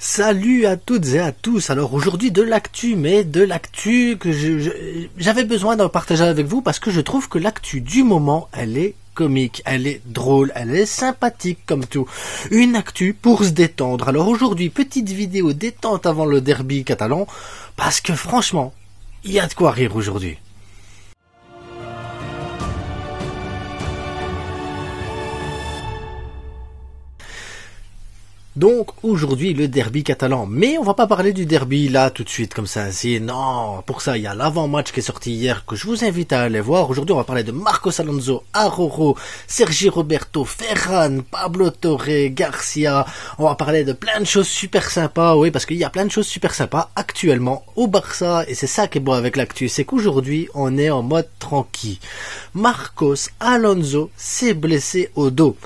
Salut à toutes et à tous. Alors aujourd'hui de l'actu, mais de l'actu que j'avais besoin d'en partager avec vous parce que je trouve que l'actu du moment, elle est comique, elle est drôle, elle est sympathique comme tout. Une actu pour se détendre. Alors aujourd'hui, petite vidéo détente avant le derby catalan parce que franchement, il y a de quoi rire aujourd'hui. Donc aujourd'hui le derby catalan, mais on va pas parler du derby là tout de suite comme ça, non, pour ça il y a l'avant-match qui est sorti hier que je vous invite à aller voir. Aujourd'hui on va parler de Marcos Alonso, Araujo, Sergi Roberto, Ferran, Pablo Torre, Garcia, on va parler de plein de choses super sympas, oui parce qu'il y a plein de choses super sympas actuellement au Barça et c'est ça qui est beau avec l'actu, c'est qu'aujourd'hui on est en mode tranquille. Marcos Alonso s'est blessé au dos.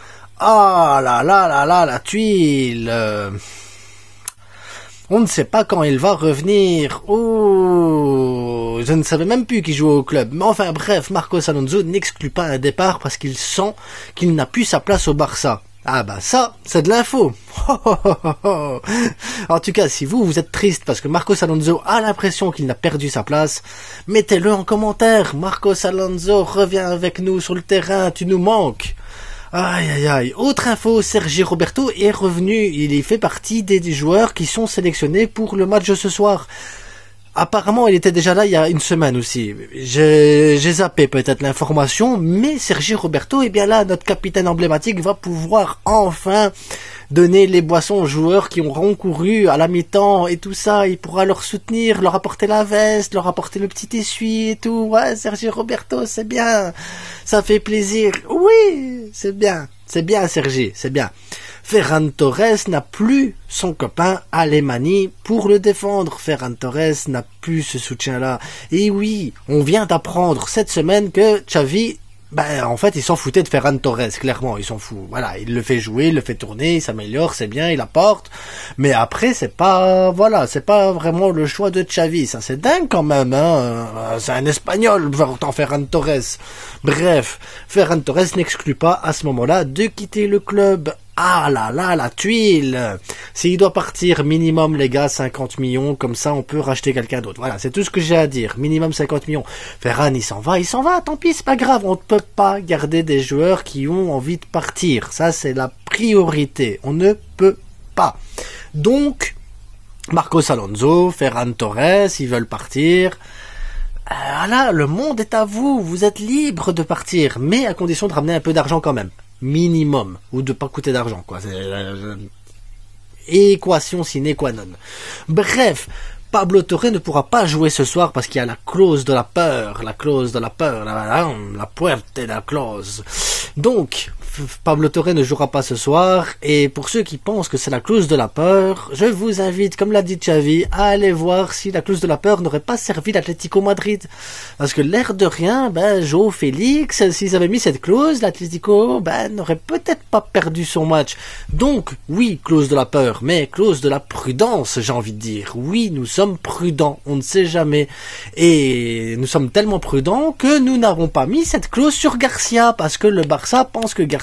Ah là là là là, la tuile. On ne sait pas quand il va revenir. Oh, je ne savais même plus qu'il jouait au club. Mais enfin bref, Marcos Alonso n'exclut pas un départ parce qu'il sent qu'il n'a plus sa place au Barça. Ah bah ça, c'est de l'info. En tout cas, si vous êtes triste parce que Marcos Alonso a l'impression qu'il n'a perdu sa place, mettez-le en commentaire. Marcos Alonso, reviens avec nous sur le terrain, tu nous manques. Aïe aïe aïe. Autre info, Sergi Roberto est revenu. Il fait partie des joueurs qui sont sélectionnés pour le match de ce soir. Apparemment, il était déjà là il y a une semaine aussi. J'ai zappé peut-être l'information, mais Sergi Roberto est bien là. Notre capitaine emblématique va pouvoir enfin donner les boissons aux joueurs qui ont concouru à la mi-temps et tout ça. Il pourra leur soutenir, leur apporter la veste, leur apporter le petit essuie et tout. Ouais, Sergi Roberto, c'est bien. Ça fait plaisir. Oui, c'est bien. C'est bien, Sergi, c'est bien. Ferran Torres n'a plus son copain Alemany pour le défendre. Ferran Torres n'a plus ce soutien-là. Et oui, on vient d'apprendre cette semaine que Xavi, en fait, il s'en foutait de Ferran Torres, clairement, il s'en fout. Voilà, il le fait jouer, il le fait tourner, il s'améliore, c'est bien, il apporte. Mais après, c'est pas vraiment le choix de Xavi. Ça, c'est dingue quand même, hein. C'est un Espagnol, pourtant Ferran Torres. Bref, Ferran Torres n'exclut pas à ce moment-là de quitter le club. Ah là là, la tuile. S'il doit partir, minimum les gars, 50 millions, comme ça on peut racheter quelqu'un d'autre. Voilà, c'est tout ce que j'ai à dire. Minimum 50 millions. Ferran, il s'en va, tant pis, c'est pas grave. On ne peut pas garder des joueurs qui ont envie de partir. Ça, c'est la priorité. On ne peut pas. Donc, Marcos Alonso, Ferran Torres, ils veulent partir. Voilà, le monde est à vous. Vous êtes libre de partir, mais à condition de ramener un peu d'argent quand même. Minimum, ou de pas coûter d'argent, quoi. Équation sine qua non. Bref, Pablo Torre ne pourra pas jouer ce soir parce qu'il y a la clause de la peur, la puerta de la clause. Donc, Pablo Torre ne jouera pas ce soir, et pour ceux qui pensent que c'est la clause de la peur, je vous invite, comme l'a dit Xavi, à aller voir si la clause de la peur n'aurait pas servi l'Atlético Madrid. Parce que l'air de rien, João Félix, s'ils avaient mis cette clause, l'Atlético, n'aurait peut-être pas perdu son match. Donc, oui, clause de la peur, mais clause de la prudence, j'ai envie de dire. Oui, nous sommes prudents, on ne sait jamais. Et nous sommes tellement prudents que nous n'avons pas mis cette clause sur Garcia, parce que le Barça pense que Garcia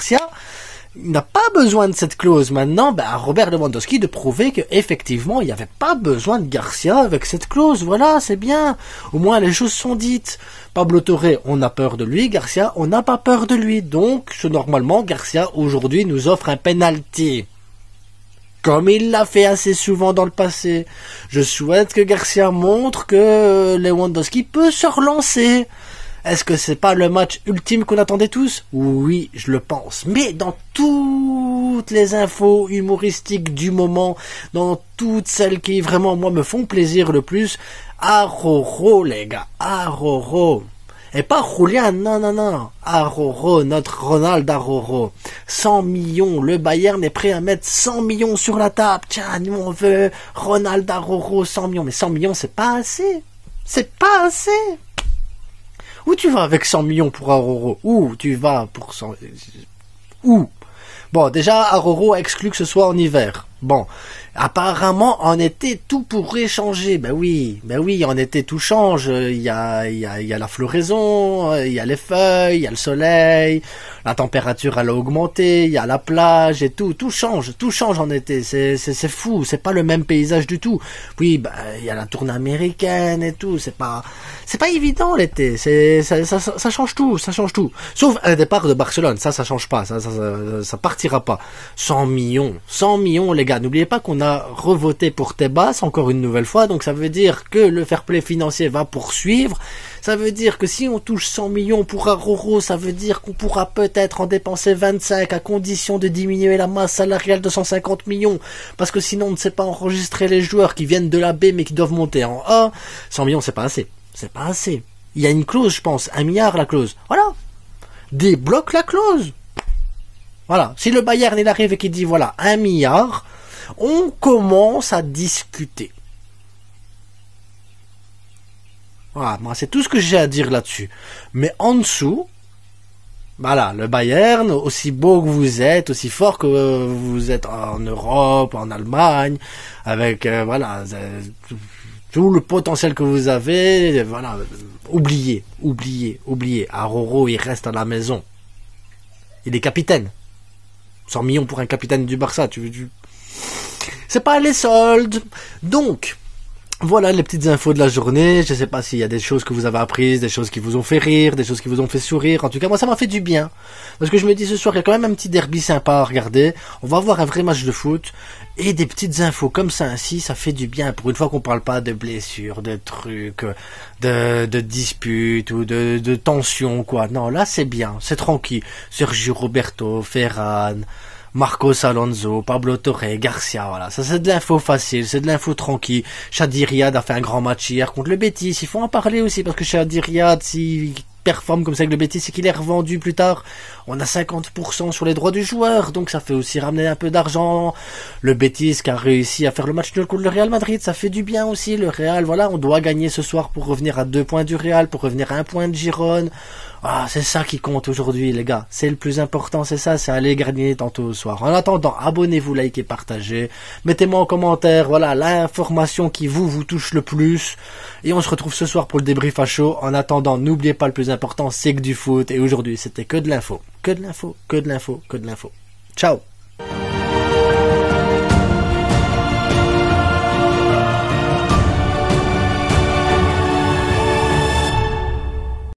n'a pas besoin de cette clause. Maintenant, à Robert Lewandowski de prouver qu'effectivement, il n'y avait pas besoin de Garcia avec cette clause. Voilà, c'est bien. Au moins, les choses sont dites. Pablo Torre, on a peur de lui. Garcia, on n'a pas peur de lui. Donc, normalement, Garcia, aujourd'hui, nous offre un penalty. Comme il l'a fait assez souvent dans le passé. Je souhaite que Garcia montre que Lewandowski peut se relancer. Est-ce que c'est pas le match ultime qu'on attendait tous? Oui, je le pense. Mais dans toutes les infos humoristiques du moment, dans toutes celles qui vraiment, moi, me font plaisir le plus, Araujo, les gars, Araujo. Et pas Julian, non. Araujo, notre Ronald Araujo. 100 millions, le Bayern est prêt à mettre 100 millions sur la table. Tiens, nous on veut Ronald Araujo, 100 millions. Mais 100 millions, c'est pas assez. C'est pas assez. Où tu vas avec 100 millions pour Araujo? Où tu vas pour 100... Où? Bon, déjà, Araujo a exclu que ce soit en hiver. Bon, apparemment, en été, tout pourrait changer. Ben oui, en été, tout change. Il y a la floraison, il y a les feuilles, il y a le soleil, la température, elle a augmenté, il y a la plage et tout change en été. C'est fou, c'est pas le même paysage du tout. Oui, ben, il y a la tournée américaine et tout, c'est pas évident l'été. Ça change tout. Sauf un départ de Barcelone, ça change pas, ça partira pas. 100 millions, les gars. N'oubliez pas qu'on a revoté pour Tebas encore une nouvelle fois, donc ça veut dire que le fair play financier va poursuivre. Ça veut dire que si on touche 100 millions pour Aroro, ça veut dire qu'on pourra peut-être en dépenser 25 à condition de diminuer la masse salariale de 150 millions. Parce que sinon on ne sait pas enregistrer les joueurs qui viennent de la B mais qui doivent monter en A. 100 millions c'est pas assez. Il y a une clause, je pense, 1 milliard la clause. Voilà. Débloque la clause. Voilà. Si le Bayern il arrive et qu'il dit voilà 1 milliard, on commence à discuter. Voilà, moi c'est tout ce que j'ai à dire là-dessus. Mais en dessous, voilà, le Bayern, aussi beau que vous êtes, aussi fort que vous êtes en Europe, en Allemagne, avec voilà tout le potentiel que vous avez, voilà, oubliez. Aroro, il reste à la maison. Il est capitaine. 100 millions pour un capitaine du Barça, c'est pas les soldes. Donc, voilà les petites infos de la journée. Je sais pas s'il y a des choses que vous avez apprises, des choses qui vous ont fait rire, des choses qui vous ont fait sourire. En tout cas, moi, ça m'a fait du bien. Parce que je me dis ce soir, il y a quand même un petit derby sympa à regarder. On va avoir un vrai match de foot. Et des petites infos comme ça ainsi, ça fait du bien. Pour une fois qu'on parle pas de blessures, de trucs, de disputes ou de tensions, quoi. Non, là, c'est bien. C'est tranquille. Sergio Roberto, Ferran, Marcos Alonso, Pablo Torre, Garcia, voilà. Ça, c'est de l'info facile, c'est de l'info tranquille. Shadi Riyad a fait un grand match hier contre le Betis. Il faut en parler aussi parce que Shadi Riyad, s'il performe comme ça avec le Betis, c'est qu'il est revendu plus tard. On a 50% sur les droits du joueur, donc ça fait aussi ramener un peu d'argent. Le Betis qui a réussi à faire le match nul contre le Real Madrid, ça fait du bien aussi. Le Real, voilà, on doit gagner ce soir pour revenir à 2 points du Real, pour revenir à 1 point de Girone. Ah, c'est ça qui compte aujourd'hui, les gars. C'est le plus important, c'est ça, c'est aller gagner tantôt au soir. En attendant, abonnez-vous, likez, partagez. Mettez-moi en commentaire, voilà, l'information qui vous touche le plus. Et on se retrouve ce soir pour le débrief à chaud. En attendant, n'oubliez pas, le plus important, c'est que du foot. Et aujourd'hui, c'était que de l'info. Que de l'info. Ciao.